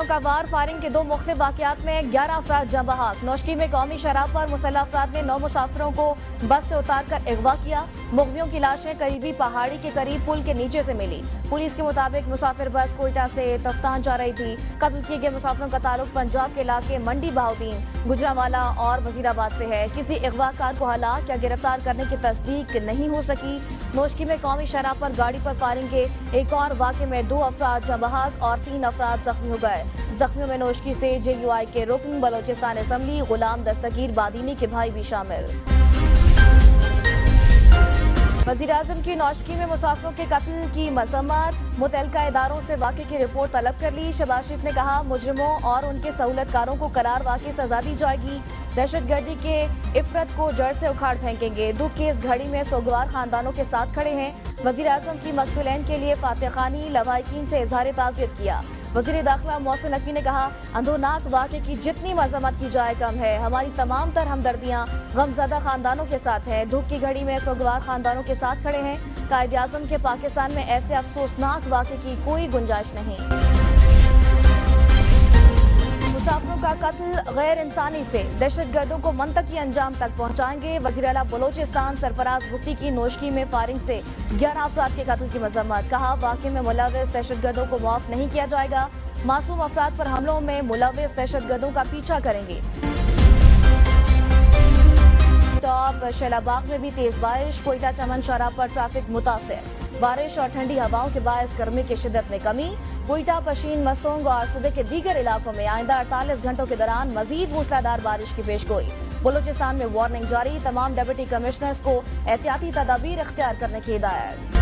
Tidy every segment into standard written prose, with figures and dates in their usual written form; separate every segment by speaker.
Speaker 1: گولیوں کا وار فائرنگ کے 2 مختلف واقعات میں 11 افراد جاں بحق۔ نوشکی میں قومی شراب پر مسلح افراد نے 9 مسافروں کو بس سے اتار کر اغوا کیا۔ مغویوں کی لاشیں قریبی پہاڑی کے قریب پل کے نیچے سے ملی۔ پولیس کے مطابق مسافر بس کوئٹہ سے تفتان جا رہی تھی۔ قتل کیے گئے مسافروں کا تعلق پنجاب کے علاقے منڈی بہاؤدین، گجرانوالہ اور وزیرآباد سے ہے۔ کسی اغوا کار کو ہلاک یا گرفتار کرنے کی تصدیق نہیں ہو سکی۔ نوشکی میں قومی شراب پر گاڑی پر فائرنگ کے ایک اور واقعے میں 2 افراد جاں بحق اور 3 افراد زخمی ہو گئے۔ زخمیوں میں نوشکی سے JUI کے رکن بلوچستان اسمبلی غلام دستگیر بادینی کے بھائی بھی شامل۔ وزیراعظم کی نوشکی میں مسافروں کے قتل کی مذمت، متعلقہ اداروں سے واقعے کی رپورٹ طلب کر لی۔ شہباز شریف نے کہا مجرموں اور ان کے سہولت کاروں کو قرار واقعی سزا دی جائے گی۔ دہشت گردی کے افرت کو جڑ سے اکھاڑ پھینکیں گے۔ دکھ کی اس گھڑی میں سوگوار خاندانوں کے ساتھ کھڑے ہیں۔ وزیراعظم کی مقتولین کے لیے فاتح خانی لواحقین سے اظہار تعزیت کیا۔ وزیر داخلہ محسن نقوی نے کہا اندھوناک واقعے کی جتنی مذمت کی جائے کم ہے۔ ہماری تمام تر ہمدردیاں غمزدہ خاندانوں کے ساتھ ہیں۔ دکھ کی گھڑی میں سوگوار خاندانوں کے ساتھ کھڑے ہیں۔ قائد اعظم کے پاکستان میں ایسے افسوسناک واقعے کی کوئی گنجائش نہیں۔ مسافروں کا قتل غیر انسانی فعل، دہشت گردوں کو منطقی انجام تک پہنچائیں گے۔ وزیر اعلیٰ بلوچستان سرفراز بھٹی کی نوشکی میں فائرنگ سے 11 افراد کے قتل کی مذمت، کہا واقعے میں ملوث دہشت گردوں کو معاف نہیں کیا جائے گا۔ معصوم افراد پر حملوں میں ملوث دہشت گردوں کا پیچھا کریں گے۔ ٹاپ شیلا باغ میں بھی تیز بارش، کوئٹہ چمن شاہراہ پر ٹریفک متاثر۔ بارش اور ٹھنڈی ہواؤں کے باعث گرمی کی شدت میں کمی۔ کوئٹہ، پشین، مستونگ اور صوبے کے دیگر علاقوں میں آئندہ 48 گھنٹوں کے دوران مزید موسلادھار بارش کی پیشگوئی۔ بلوچستان میں وارننگ جاری، تمام ڈپٹی کمشنرز کو احتیاطی تدابیر اختیار کرنے کی ہدایت۔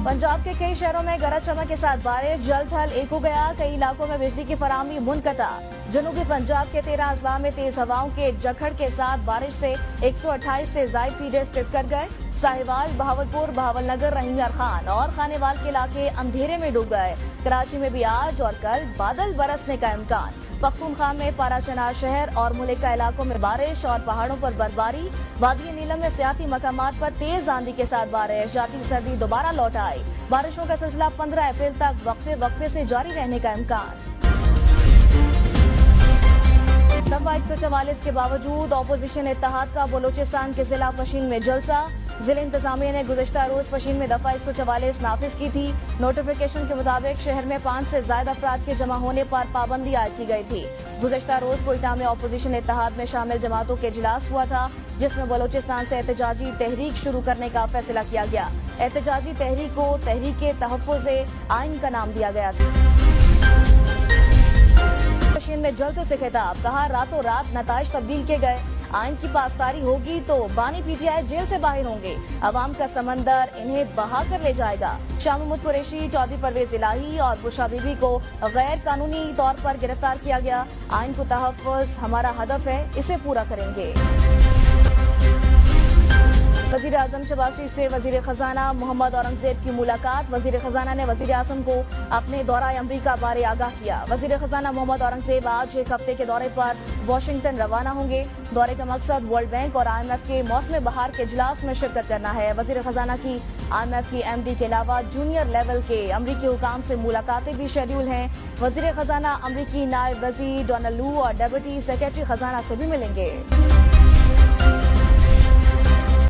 Speaker 1: پنجاب کے کئی شہروں میں گرج چمک کے ساتھ بارش، جل تھل ایک ہو گیا، کئی علاقوں میں بجلی کی فراہمی منقطع۔ جنوبی پنجاب کے 13 اضلاع میں تیز ہواؤں کے جکھڑ کے ساتھ بارش سے 128 سے زائد فیڈرز ٹرپ کر گئے۔ ساہیوال، بہاولپور، بہاول نگر، رحیم یار خان اور خانیوال کے علاقے اندھیرے میں ڈوب گئے۔ کراچی میں بھی آج اور کل بادل برسنے کا امکان۔ پختونخوا میں پارا چنار شہر اور ملکہ علاقوں میں بارش اور پہاڑوں پر برفباری۔ وادی نیلم میں سیاحتی مقامات پر تیز آندھی کے ساتھ بارش، جاتی سردی دوبارہ لوٹ آئی۔ بارشوں کا سلسلہ 15 اپریل تک وقفے سے جاری رہنے کا امکان۔ دفعہ 144 کے باوجود اپوزیشن اتحاد کا بلوچستان کے ضلع پشین میں جلسہ۔ ضلع انتظامیہ نے گزشتہ روز پشین میں دفعہ 144 نافذ کی تھی۔ نوٹیفیکیشن کے مطابق شہر میں 5 سے زائد افراد کے جمع ہونے پر پابندی عائد کی گئی تھی۔ گزشتہ روز کوئٹہ میں اپوزیشن اتحاد میں شامل جماعتوں کے اجلاس ہوا تھا، جس میں بلوچستان سے احتجاجی تحریک شروع کرنے کا فیصلہ کیا گیا۔ احتجاجی تحریک کو تحریک تحفظ آئین کا نام دیا گیا تھا۔ پشین میں جلسے سے خطاب، کہا راتوں رات نتائج تبدیل کیے گئے۔ آئین کی پاسداری ہوگی تو بانی PTI جیل سے باہر ہوں گے۔ عوام کا سمندر انہیں بہا کر لے جائے گا۔ شاہ محمود قریشی، چودھری پرویز الہی اور بشرا بی بی کو غیر قانونی طور پر گرفتار کیا گیا۔ آئین کو تحفظ ہمارا ہدف ہے، اسے پورا کریں گے۔ وزیر اعظم شہباز شریف سے وزیر خزانہ محمد اورنگزیب کی ملاقات۔ وزیر خزانہ نے وزیر اعظم کو اپنے دورہ امریکہ بارے آگاہ کیا۔ وزیر خزانہ محمد اورنگزیب آج 1 ہفتے کے دورے پر واشنگٹن روانہ ہوں گے۔ دورے کا مقصد ورلڈ بینک اور IMF کے موسم بہار کے اجلاس میں شرکت کرنا ہے۔ وزیر خزانہ کی IMF کی MD کے علاوہ جونیئر لیول کے امریکی حکام سے ملاقاتیں بھی شیڈول ہیں۔ وزیر خزانہ امریکی نائب وزیر ڈونلڈ لو اور ڈپٹی سیکرٹری خزانہ سے بھی ملیں گے۔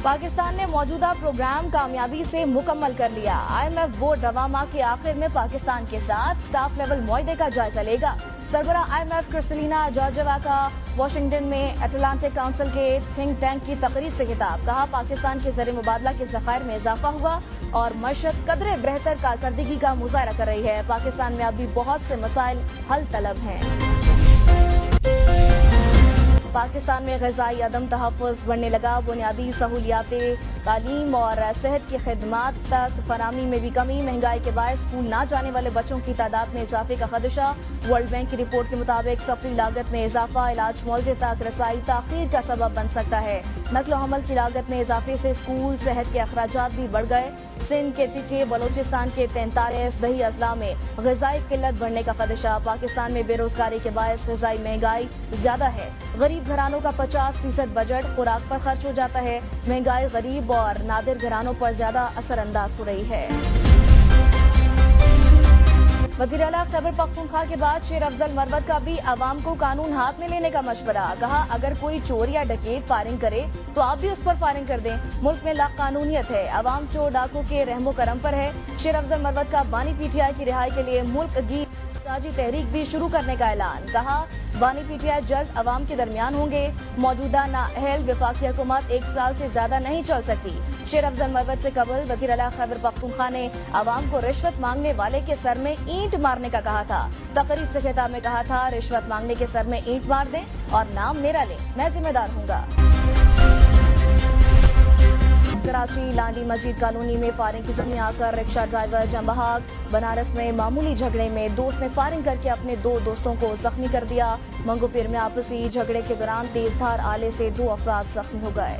Speaker 1: پاکستان نے موجودہ پروگرام کامیابی سے مکمل کر لیا۔ IMF بورڈ رواں ماہ کے آخر میں پاکستان کے ساتھ سٹاف لیول معاہدے کا جائزہ لے گا۔ سربراہ IMF کرسٹلینا جارجیوا کا واشنگٹن میں اٹلانٹک کونسل کے تھنک ٹینک کی تقریب سے خطاب، کہا پاکستان کے زر مبادلہ کے ذخائر میں اضافہ ہوا اور معیشت قدرے بہتر کارکردگی کا مظاہرہ کر رہی ہے۔ پاکستان میں ابھی بہت سے مسائل حل طلب ہیں۔ پاکستان میں غذائی عدم تحفظ بڑھنے لگا۔ بنیادی سہولیات تعلیم اور صحت کی خدمات تک فراہمی میں بھی کمی۔ مہنگائی کے باعث اسکول نہ جانے والے بچوں کی تعداد میں اضافے کا خدشہ۔ ورلڈ بینک کی رپورٹ کے مطابق سفری لاگت میں اضافہ علاج معالجے تک رسائی تاخیر کا سبب بن سکتا ہے۔ نقل و حمل کی لاگت میں اضافے سے اسکول صحت کے اخراجات بھی بڑھ گئے۔ سندھ KPK بلوچستان کے 43 دیہی اضلاع میں غذائی قلت بڑھنے کا خدشہ۔ پاکستان میں بے روزگاری کے باعث غذائی مہنگائی زیادہ ہے۔ غریب گھرانوں کا 50% بجٹ خوراک پر خرچ ہو جاتا ہے۔ مہنگائی غریب اور نادر گھرانوں پر زیادہ اثر انداز ہو رہی ہے۔ वज़ीर आला खैबर पख्तूनख्वा के बाद शेर अफजल मरवत का भी आवाम को कानून हाथ में लेने का मशवरा। कहा अगर कोई चोर या डकैत फायरिंग करे तो आप भी उस पर फायरिंग कर दें। मुल्क में लाकानूनियत है, आवाम चोर डाकू के रहमो करम पर है। शेर अफजल मरवत का बानी पीटीआई की रिहाई के लिए मुल्क गीर ताजी तहरीक भी शुरू करने का ऐलान। कहा बानी पीटीआई जल्द अवाम के दरमियान होंगे। मौजूदा नाअहल वफाकी हुकूमत 1 साल से ज्यादा नहीं चल सकती। शेर अफजल मरवत से कबल वज़ीर आला खैबर पख्तूनख्वा ने अवाम को रिश्वत मांगने वाले के सर में ईंट मारने का कहा था। तकरीब से खिताब में कहा था रिश्वत मांगने के सर में ईंट मार दें और नाम मेरा लें, मैं जिम्मेदार हूँगा। कराची लांडी मस्जिद कॉलोनी में फायरिंग की जख्मी आकर रिक्शा ड्राइवर जंबहाग। बनारस में मामूली झगड़े में दोस्त ने फायरिंग करके अपने 2 दोस्तों को जख्मी कर दिया। मंगोपीर में आपसी झगड़े के दौरान तेजधार आले से 2 अफराद जख्मी हो गए।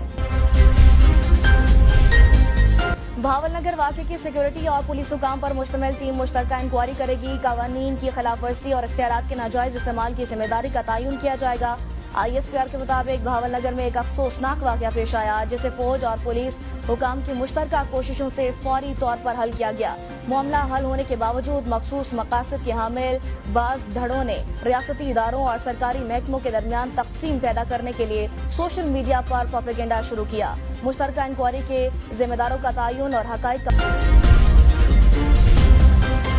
Speaker 1: भावलनगर वाक़े की सिक्योरिटी और पुलिस हुकाम पर मुश्तमिल टीम मुश्तरका इंक्वायरी करेगी। कवानीन की खिलाफ वर्जी और इख्तियारात के नाजायज इस्तेमाल की जिम्मेदारी का तयन किया जाएगा। ISPR के मुताबिक भावलनगर में एक अफसोसनाक वाक़या पेश आया जिसे फौज और पुलिस हुकाम की मुश्तरका कोशिशों से फौरी तौर पर हल किया गया। मामला हल होने के बावजूद मखसूस मकासद के हामिल बाज धड़ों ने रियासती इदारों और सरकारी महकमों के दरमियान तकसीम पैदा करने के लिए सोशल मीडिया पर प्रोपेगेंडा शुरू किया। मुश्तरका इंक्वायरी के जिम्मेदारों का तयन और हकाइक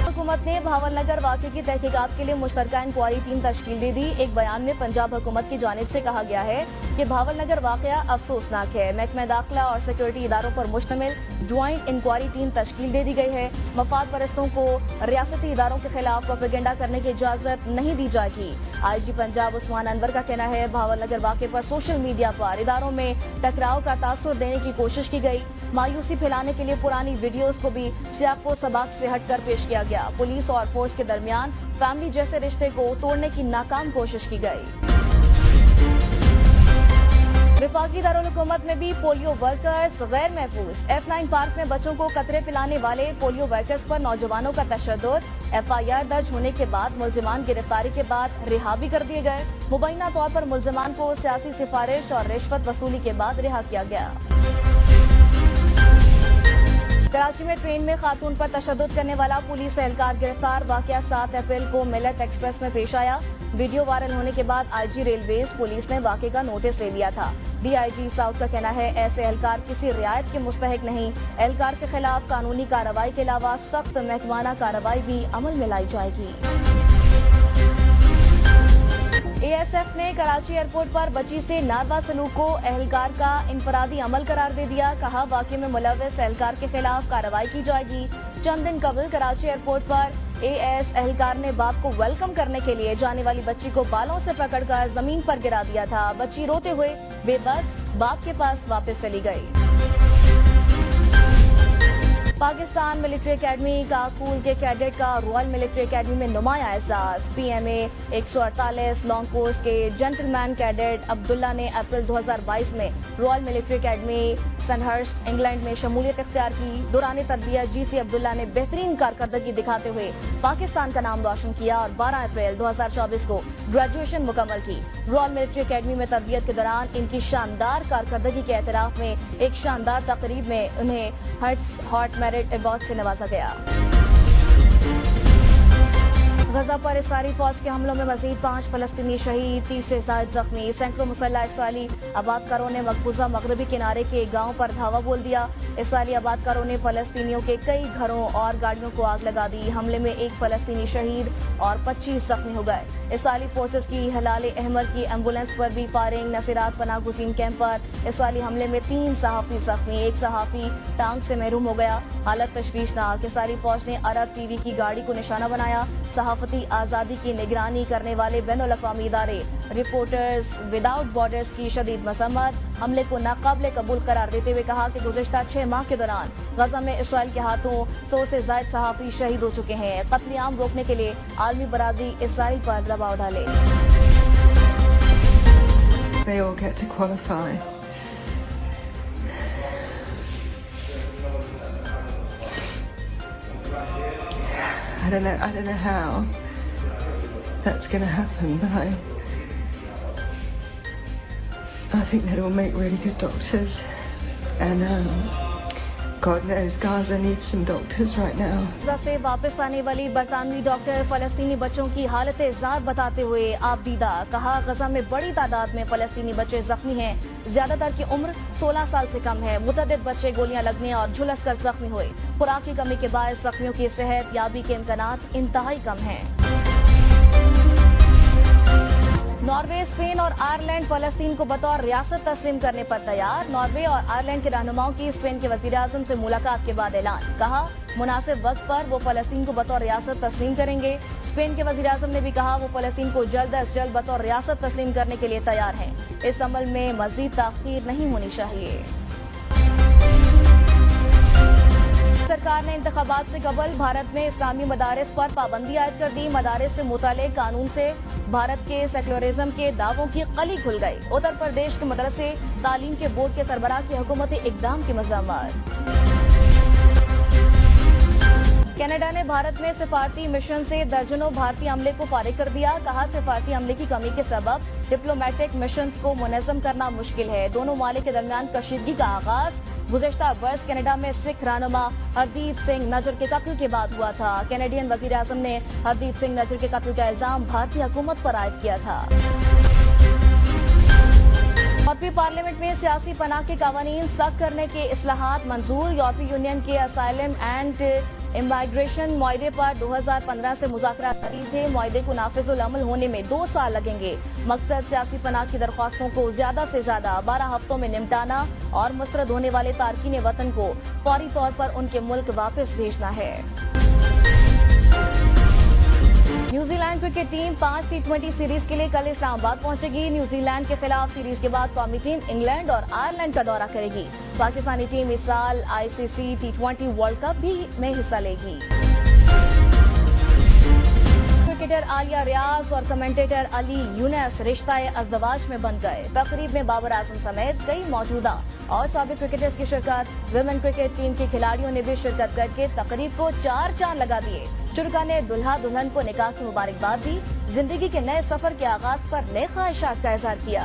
Speaker 1: हुकूमत ने भावलनगर वाक़े की तहकीकात के लिए मुश्तरका इंक्वायरी टीम तश्कील दे दी। एक बयान में पंजाब हुकूमत की जानिब से कहा गया है कि भावलनगर वाक़या अफसोसनाक है। महकमा दाखिला और सिक्योरिटी इदारों पर मुश्तमिल ज्वाइंट इंक्वायरी टीम तश्कील दे दी गई है। मफाद परस्तों को रियासती इदारों के खिलाफ प्रोपेगेंडा करने की इजाज़त नहीं दी जाएगी। IG पंजाब उस्मान अनवर का कहना है भावलनगर वाक़े पर सोशल मीडिया पर इदारों में टकराव का तासुर देने की कोशिश की गई। मायूसी फैलाने के लिए पुरानी वीडियोस को भी सियाको सबाक से हटकर पेश किया गया। पुलिस और फोर्स के दरमियान फैमिली जैसे रिश्ते को तोड़ने की नाकाम कोशिश की गई। वफाकी दारुल हुकूमत में भी पोलियो वर्कर्स गैर महफूज। F9 पार्क में बच्चों को कतरे पिलाने वाले पोलियो वर्कर्स पर नौजवानों का तशद्दुद। FIR दर्ज होने के बाद मुल्जिमान गिरफ्तारी के बाद रिहा भी कर दिए गए। मुबैना तौर पर मुल्जिमान को सियासी सिफारिश और रिश्वत वसूली के बाद रिहा किया गया। कराची में ट्रेन में खातून पर तशद्दुद करने वाला पुलिस एहलकार गिरफ्तार। वाकया 7 अप्रैल को मिलत एक्सप्रेस में पेश आया। वीडियो वायरल होने के बाद IG रेलवेज पुलिस ने वाकये का नोटिस ले लिया था। DIG साउथ का कहना है ऐसे एहलकार किसी रियायत के मुस्तहिक नहीं। एहलकार के खिलाफ कानूनी कार्रवाई के अलावा सख्त महकमाना कार्रवाई भी अमल में लाई जाएगी। ASF ने कराची एयरपोर्ट पर बच्ची से नारवा सलूक को एहलकार का इनफरादी अमल करार दे दिया। कहा वाक़े में मुलव्वस एहलकार के खिलाफ कार्रवाई की जाएगी। चंद दिन कबल कराची एयरपोर्ट पर AS एहलकार ने बाप को वेलकम करने के लिए जाने वाली बच्ची को बालों से पकड़कर जमीन पर गिरा दिया था। बच्ची रोते हुए बेबस बाप के पास वापस चली गई। पाकिस्तान मिलिट्री एकेडमी काकूल के कैडेट का रॉयल मिलिट्री एकेडमी में नुमाया एहसास। PMA 148 लॉन्ग कोर्स के जेंटलमैन कैडेट अब्दुल्ला ने अप्रैल 2022 में रॉयल मिलिट्री एकेडमी सनहर्स्ट इंग्लैंड में शमूलियत इख्तियार की। दौरान तरबियत GC अब्दुल्ला ने बेहतरीन कारकर्दगी दिखाते हुए पाकिस्तान का नाम रोशन किया और 12 अप्रैल 2024 को ग्रेजुएशन मुकम्मल की। रॉयल मिलिट्री एकेडमी में तरबियत के दौरान इनकी शानदार कारकर्दगी के एतराफ में एक शानदार तकरीब में उन्हें हॉट मेरिट अवार्ड से नवाजा गया। गजा पर इसराइली फौज के हमलों में मजीद 5 फलस्तीनी शहीद, 30 से ज्यादा जख्मी। सैकड़ों मुसल्लह इसराइली आबादकारों ने मकबूजा मगरबी किनारे के गांव पर धावा बोल दिया। इसराइली आबादकारों ने फलस्तीनियों के कई घरों और गाड़ियों को आग लगा दी। हमले में 1 फलस्तीनी शहीद और 25 जख्मी हो गए। इसराइली फोर्सेस की हिलाल अहमर की एम्बुलेंस पर भी फायरिंग। नसीरात पनाह गुज़ीन कैंप पर इसराइली हमले में 3 सहाफ़ी जख्मी, 1 सहाफ़ी टांग से महरूम हो गया। हालत तशवीशनाक। इसराइली फौज ने अरब TV की गाड़ी को निशाना बनाया। सहाफती आज़ादी की निगरानी करने वाले बैनुल अक़वामी इदारे रिपोर्टर्स विदाउट बॉर्डर्स की शदीद मसम्मत। हमले को नाकाबिले कबूल करार देते हुए कहा कि गुज़िश्ता 6 माह के दौरान गजा में इसराइल के हाथों 100 से ज़ायद सहाफ़ी शहीद हो चुके हैं। कत्लेआम रोकने के लिए आलमी बरादरी इसराइल पर दबाव डाले।
Speaker 2: They all get to qualify. I don't know how that's going to happen, but I think they'll all make really good doctors, and God knows Gaza needs some doctors right now.
Speaker 1: Gaza से वापस आने वाली बरतानवी doctor फलस्तीनी बच्चों की हालत ज़ात बताते हुए आबदीदा कहा, गजा में बड़ी तादाद में फलस्तीनी बच्चे जख्मी हैं। ज्यादातर की उम्र 16 साल से कम है। मुतअद्दिद बच्चे गोलियां लगने और झुलस कर जख्मी हुए। खुराक की कमी के बायस जख्मियों की सेहत याबी के इम्कानात इंतहाई कम हैं। नॉर्वे, स्पेन और आयरलैंड फलस्तीन को बतौर रियासत तस्लीम करने पर तैयार। नॉर्वे और आयरलैंड के रहनुमाओं की स्पेन के वज़ीर-ए-आज़म से मुलाकात के बाद ऐलान। कहा, मुनासिब वक्त पर वो फलस्तीन को बतौर रियासत तस्लीम करेंगे। स्पेन के वज़ीर-ए-आज़म ने भी कहा वो फलस्तीन को जल्द अज जल्द बतौर रियासत तस्लीम करने के लिए तैयार हैं। इस अमल में मज़ीद ताख़ीर नहीं होनी चाहिए। सरकार ने इंतखाबात से कबल भारत में इस्लामी मदारिस पर पाबंदी आयद कर दी। मदारिस से मुतालिक कानून से भारत के सेक्युलरिज्म के दावों की कली खुल गई। उत्तर प्रदेश के मदरसे तालीम के बोर्ड के सरबराह की हुकूमती इक़दाम की मज़म्मत। कनाडा ने भारत में सिफारती मिशन से दर्जनों भारतीय अमले को फारिग कर दिया। कहा, सिफारती अमले की कमी के सबब डिप्लोमेटिक मिशंस को मुनज़्ज़म करना मुश्किल है। दोनों मालिक के दरमियान कशीदगी का आगाज गुज़श्ता बरस कनाडा में सिख रहनुमा हरदीप सिंह नजर के कत्ल के बाद हुआ था। कैनेडियन वज़ीर-ए-आज़म ने हरदीप सिंह नजर के कत्ल का इल्जाम भारतीय हुकूमत पर आयद किया था। यूरोपीय पार्लियामेंट में सियासी पनाह के कानून सख्त करने के इस्लाहात मंजूर। यूरोपीय यूनियन के असाइलम एंड इमिग्रेशन मुआहदे पर 2015 से मुज़ाकरात जारी थे। मुआहदे को नाफिजुल अमल होने में 2 साल लगेंगे। मकसद सियासी पनाह की दरख्वास्तों को ज्यादा से ज्यादा 12 हफ्तों में निपटाना और मुस्तरद होने वाले तारकीन वतन को फौरी तौर पर उनके मुल्क वापस भेजना है। New Zealand cricket team 5 T20 series के लिए कल इस्लामाबाद पहुंचेगी। न्यूजीलैंड के खिलाफ सीरीज के बाद कौमी टीम इंग्लैंड और आयरलैंड का दौरा करेगी। पाकिस्तानी टीम इस साल ICC T20 वर्ल्ड कप भी में हिस्सा लेगी। क्रिकेटर आलिया रियाज और कमेंटेटर अली यूनस रिश्ता अज़दवाज में बन गए। तकरीब में बाबर आजम समेत कई मौजूदा और साबिक क्रिकेटर्स की शिरकत। विमेन क्रिकेट टीम के खिलाड़ियों ने भी शिरकत करके तकरीब को 4 चांद लगा दिए। शुरका ने दुल्हा दुल्हन को निकाह की मुबारकबाद दी। जिंदगी के नए सफर के आगाज पर नए ख्वाहिशात का इज़हार किया।